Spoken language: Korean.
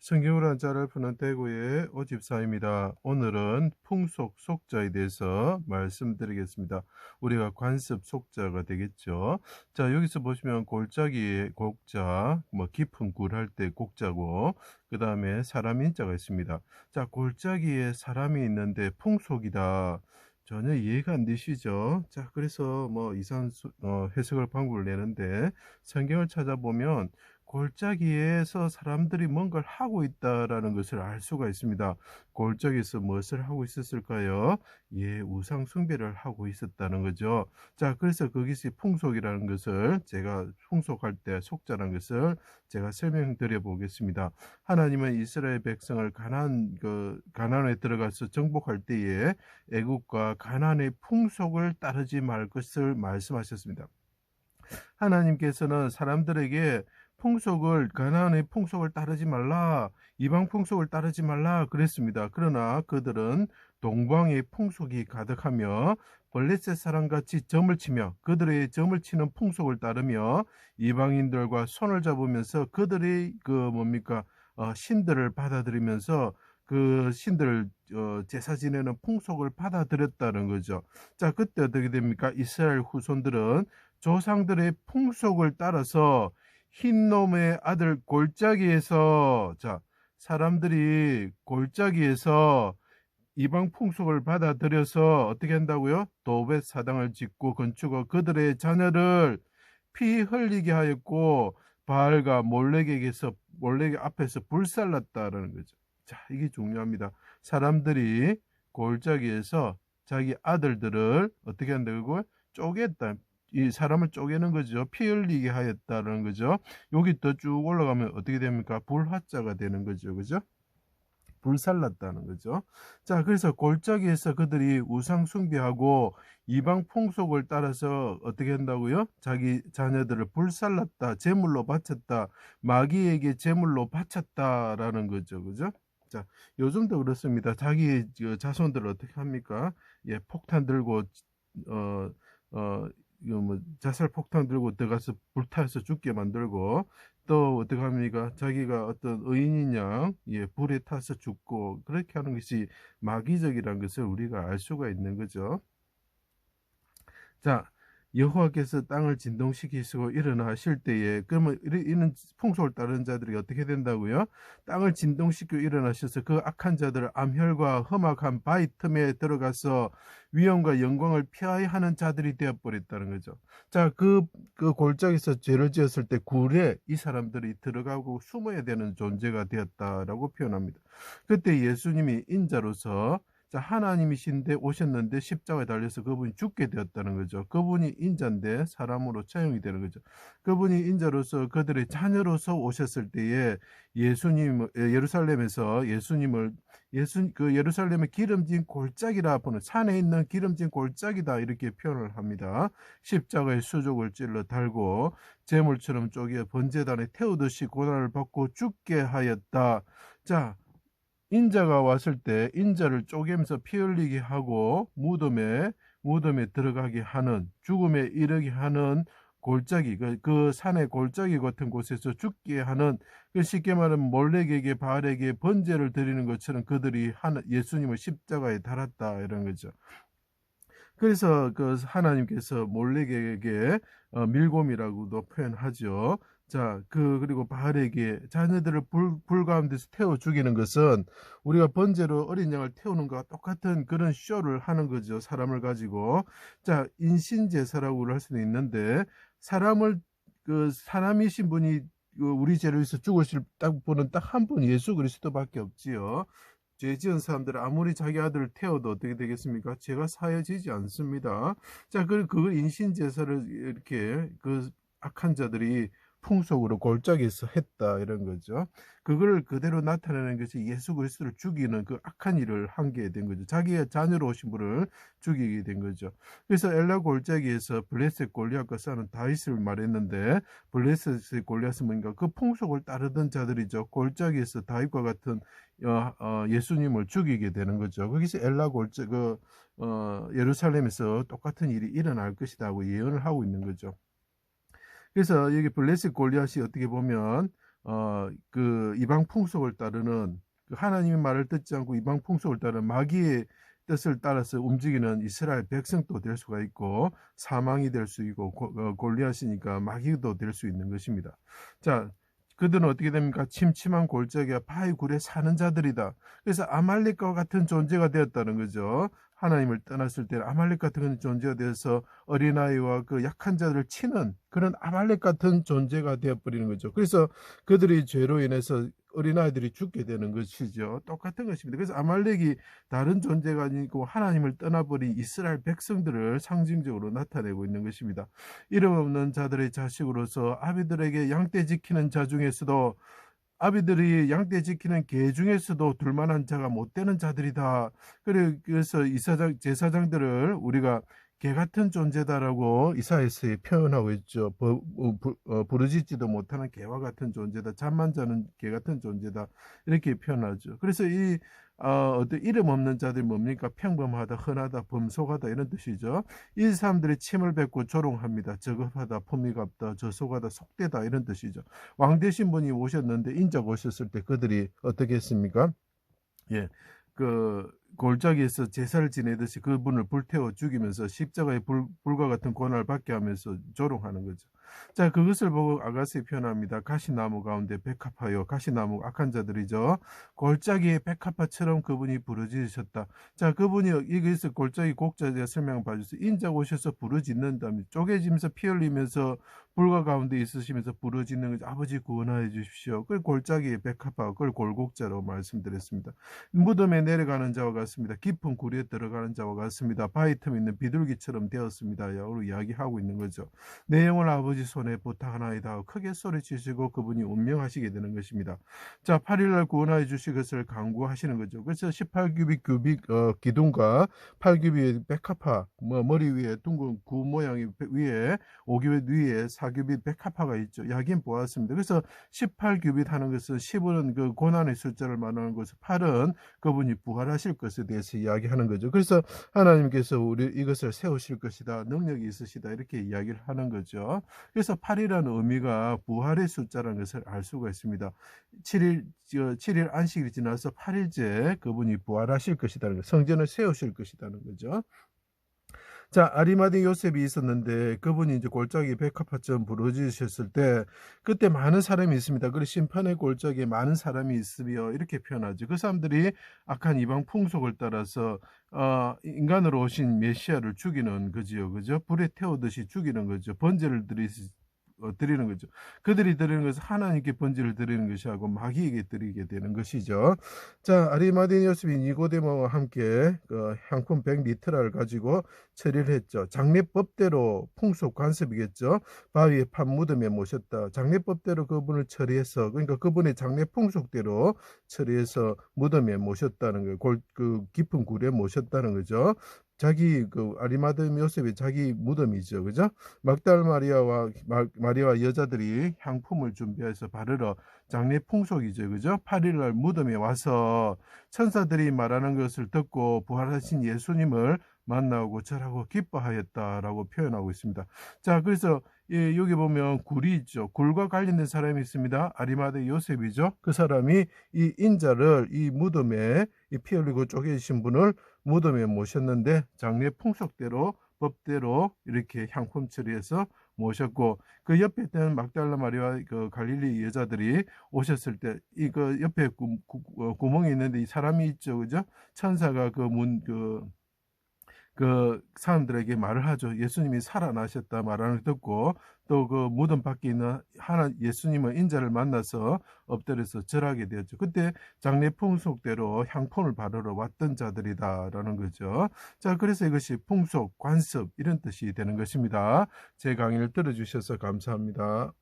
성경을 한자를 푸는 대구의 오집사입니다. 오늘은 풍속 속자에 대해서 말씀드리겠습니다. 우리가 관습 속자가 되겠죠. 자, 여기서 보시면 골짜기의 곡자, 깊은 굴 할 때 곡자고, 그 다음에 사람 인자가 있습니다. 자, 골짜기에 사람이 있는데 풍속이다. 전혀 이해가 안 되시죠? 자, 그래서 이상한 해석을 방법을 내는데, 성경을 찾아보면 골짜기에서 사람들이 뭔가를 하고 있다라는 것을 알 수가 있습니다. 골짜기에서 무엇을 하고 있었을까요? 예, 우상 숭배를 하고 있었다는 거죠. 자, 그래서 거기서 풍속이라는 것을 제가 풍속할 때 속자라는 것을 제가 설명드려 보겠습니다. 하나님은 이스라엘 백성을 가나안에 들어가서 정복할 때에 애국과 가나안의 풍속을 따르지 말 것을 말씀하셨습니다. 하나님께서는 사람들에게 가나안의 풍속을 따르지 말라, 이방 풍속을 따르지 말라 그랬습니다. 그러나 그들은 동방의 풍속이 가득하며 블레셋 사람같이 점을 치며 그들의 점을 치는 풍속을 따르며 이방인들과 손을 잡으면서 그들의 신들을 받아들이면서 그 신들을 제사 지내는 풍속을 받아들였다는 거죠. 자, 그때 어떻게 됩니까? 이스라엘 후손들은 조상들의 풍속을 따라서 흰놈의 아들 골짜기에서, 사람들이 골짜기에서 이방 풍속을 받아들여서 어떻게 한다고요? 도벳 사당을 짓고 건축하고 그들의 자녀를 피 흘리게 하였고 바알과 몰렉 앞에서 불살랐다라는 거죠. 자, 이게 중요합니다. 사람들이 골짜기에서 자기 아들들을 어떻게 한다고요? 쪼갰다. 이 사람을 쪼개는 거죠. 피 흘리게 하였다는 거죠. 여기 더 쭉 올라가면 어떻게 됩니까? 불화자가 되는 거죠. 그죠? 불살랐다는 거죠. 자, 그래서 골짜기에서 그들이 우상 숭배하고 이방 풍속을 따라서 어떻게 한다고요? 자기 자녀들을 불살랐다, 제물로 바쳤다, 마귀에게 제물로 바쳤다라는 거죠. 그죠? 자, 요즘도 그렇습니다. 자기 자손들을 어떻게 합니까? 예, 폭탄 들고 어, 어, 자살 폭탄 들고 들어가서 불타서 죽게 만들고, 또 어떻게 합니까? 자기가 어떤 의인인 양, 예, 불에 타서 죽고, 그렇게 하는 것이 마귀적이라는 것을 우리가 알 수가 있는 거죠. 자, 여호와께서 땅을 진동시키시고 일어나실 때에, 그러면 이런 풍속을 따르는 자들이 어떻게 된다고요? 땅을 진동시키고 일어나셔서 그 악한 자들을 암혈과 험악한 바위 틈에 들어가서 위엄과 영광을 피하여 하는 자들이 되어버렸다는 거죠. 자, 그 골짜기에서 죄를 지었을 때 굴에 이 사람들이 들어가고 숨어야 되는 존재가 되었다라고 표현합니다. 그때 예수님이 인자로서, 자, 하나님이신데 오셨는데 십자가에 달려서 그분이 죽게 되었다는 거죠. 그분이 인자인데 사람으로 처형이 되는 거죠. 그분이 인자로서 그들의 자녀로서 오셨을 때에 예루살렘에서 예루살렘의 기름진 골짜기라 보는, 산에 있는 기름진 골짜기다 이렇게 표현을 합니다. 십자가의 수족을 찔러 달고 재물처럼 쪼개 번제단에 태우듯이 고난을 받고 죽게 하였다. 자, 인자가 왔을 때 인자를 쪼개면서 피 흘리게 하고 무덤에 들어가게 하는, 죽음에 이르게 하는 골짜기, 그 산의 골짜기 같은 곳에서 죽게 하는, 쉽게 말하면 몰렉에게 바알에게 번제를 드리는 것처럼 그들이 예수님을 십자가에 달았다 이런 거죠. 그래서 그 하나님께서 몰렉에게 밀곰이라고도 표현하죠. 자, 그리고 바알에게 자녀들을 불 가운데서 태워 죽이는 것은 우리가 번제로 어린 양을 태우는 것과 똑같은 그런 쇼를 하는 거죠. 사람을 가지고. 자, 인신제사라고 할 수는 있는데, 사람이신 분이 우리 죄를 위해서 죽으실 분은 딱 한 분, 예수 그리스도밖에 없지요. 죄 지은 사람들은 아무리 자기 아들을 태워도 어떻게 되겠습니까? 죄가 사여지지 않습니다. 자, 그걸 인신제사를 이렇게 그 악한 자들이 풍속으로 골짜기에서 했다 이런 거죠. 그걸 그대로 나타내는 것이 예수 그리스도를 죽이는 그 악한 일을 한 게 된 거죠. 자기의 자녀로 오신 분을 죽이게 된 거죠. 그래서 엘라 골짜기에서 블레셋 골리앗과 싸우는 다윗을 말했는데, 블레셋 골리앗은 뭔가 그 풍속을 따르던 자들이죠. 골짜기에서 다윗과 같은 예수님을 죽이게 되는 거죠. 거기서 예루살렘에서 똑같은 일이 일어날 것이라고 예언을 하고 있는 거죠. 그래서 여기 블레셋 골리앗이 어떻게 보면 그 이방 풍속을 따르는, 그 하나님의 말을 듣지 않고 이방 풍속을 따르는 마귀의 뜻을 따라서 움직이는 이스라엘 백성도 될 수가 있고, 사망이 될 수 있고, 골리앗이니까 마귀도 될 수 있는 것입니다. 자, 그들은 어떻게 됩니까? 침침한 골짜기와 바위 굴에 사는 자들이다. 그래서 아말렉과 같은 존재가 되었다는 거죠. 하나님을 떠났을 때는 아말렉 같은 존재가 되어서 어린아이와 그 약한 자들을 치는 그런 아말렉 같은 존재가 되어버리는 거죠. 그래서 그들의 죄로 인해서 어린아이들이 죽게 되는 것이죠. 똑같은 것입니다. 그래서 아말렉이 다른 존재가 아니고 하나님을 떠나버린 이스라엘 백성들을 상징적으로 나타내고 있는 것입니다. 이름 없는 자들의 자식으로서 아비들에게 양떼 지키는 자 중에서도, 아비들이 양떼 지키는 개 중에서도 둘만한 자가 못 되는 자들이다. 그래서 제사장들을 우리가 개 같은 존재다라고 이사야서에 표현하고 있죠. 부르짖지도 못하는 개와 같은 존재다. 잠만 자는 개 같은 존재다. 이렇게 표현하죠. 그래서 이 어떤 이름 없는 자들이 뭡니까? 평범하다, 흔하다, 범속하다 이런 뜻이죠. 이 사람들이 침을 뱉고 조롱합니다. 저급하다, 품위가 없다, 저속하다, 속되다 이런 뜻이죠. 왕 되신 분이 오셨는데 인자가 오셨을 때 그들이 어떻게 했습니까? 예, 그 골짜기에서 제사를 지내듯이 그분을 불태워 죽이면서 십자가의 불과 같은 고난을 받게 하면서 조롱하는 거죠. 자, 그것을 보고 아가스에 표현합니다. 가시나무 가운데 백합하여, 가시나무 악한 자들이죠. 골짜기의 백합화처럼 그분이 부르짖으셨다. 자, 그분이 여기서 골짜기 곡자에 설명을 봐주세요. 인자가 오셔서 부르짖는다면 쪼개지면서 피 흘리면서 불과 가운데 있으시면서 부르짖는 거죠. 아버지 구원하여 주십시오. 그걸 골짜기의 백합화, 그걸 골곡자로 말씀드렸습니다. 무덤에 내려가는 자와 같습니다. 깊은 구리에 들어가는 자와 같습니다. 바위 틈 있는 비둘기처럼 되었습니다. 라고 이야기하고 있는 거죠. 내 영을 아버지 손에 부탁하나이다. 크게 소리치시고 그분이 운명하시게 되는 것입니다. 자, 8일날 구원하여 주실 것을 강구하시는 거죠. 그래서 18규빗 기둥과 8규빗 백합화, 머리 위에 둥근 구 모양이 위에 5규빗 위에 4규빗 백합화가 있죠. 야긴 보았습니다. 그래서 18규빗 하는 것은 10은 그 고난의 숫자를 말하는 것을, 8은 그분이 부활하실 것에 대해서 이야기하는 거죠. 그래서 하나님께서 우리 이것을 세우실 것이다, 능력이 있으시다 이렇게 이야기를 하는 거죠. 그래서 8이라는 의미가 부활의 숫자라는 것을 알 수가 있습니다. 7일 안식일이 지나서 8일째 그분이 부활하실 것이다는 거, 성전을 세우실 것이다는 거죠. 자, 아리마대 요셉이 있었는데 그분이 이제 골짜기 백합화처럼 부르짖으셨을 때 그때 많은 사람이 있습니다. 그리고 심판의 골짜기에 많은 사람이 있으며 이렇게 표현하죠. 그 사람들이 악한 이방 풍속을 따라서 인간으로 오신 메시아를 죽이는 거지요. 그죠? 불에 태우듯이 죽이는 거죠. 번제를 드리는 거죠. 그들이 드리는 것은 하나님께 번제를 드리는 것이 하고 마귀에게 드리게 되는 것이죠. 자, 아리마대 요셉이 니고데모와 함께 그 향품 100리터를 가지고 처리를 했죠. 장례법대로 풍속 관습이겠죠. 바위에 판 무덤에 모셨다. 장례법대로 그분을 처리해서, 그러니까 그분의 장례 풍속대로 처리해서 무덤에 모셨다는 거예요. 그 깊은 굴에 모셨다는 거죠. 자기 그 아리마대 요셉이 자기 무덤이죠. 그죠? 막달 마리아와 여자들이 향품을 준비해서 바르러, 장례 풍속이죠. 그죠? 8일날 무덤에 와서 천사들이 말하는 것을 듣고 부활하신 예수님을 만나고 절하고 기뻐하였다라고 표현하고 있습니다. 자, 그래서 여기 보면 굴이 있죠. 굴과 관련된 사람이 있습니다. 아리마대 요셉이죠. 그 사람이 이 인자를 이 무덤에 피 흘리고 쪼개신 분을 무덤에 모셨는데 장례 풍속대로 법대로 이렇게 향품 처리해서 모셨고, 그 옆에 있던 막달라 마리아 그 갈릴리 여자들이 오셨을 때 이거 옆에 구멍이 있는데 이 사람이 있죠. 그죠? 천사가 그 사람들에게 말을 하죠. 예수님이 살아나셨다 말하는 걸 듣고 또 그 무덤 밖에 있는 예수님의 인자를 만나서 엎드려서 절하게 되었죠. 그때 장례 풍속대로 향품을 바르러 왔던 자들이다라는 거죠. 자, 그래서 이것이 풍속, 관습 이런 뜻이 되는 것입니다. 제 강의를 들어주셔서 감사합니다.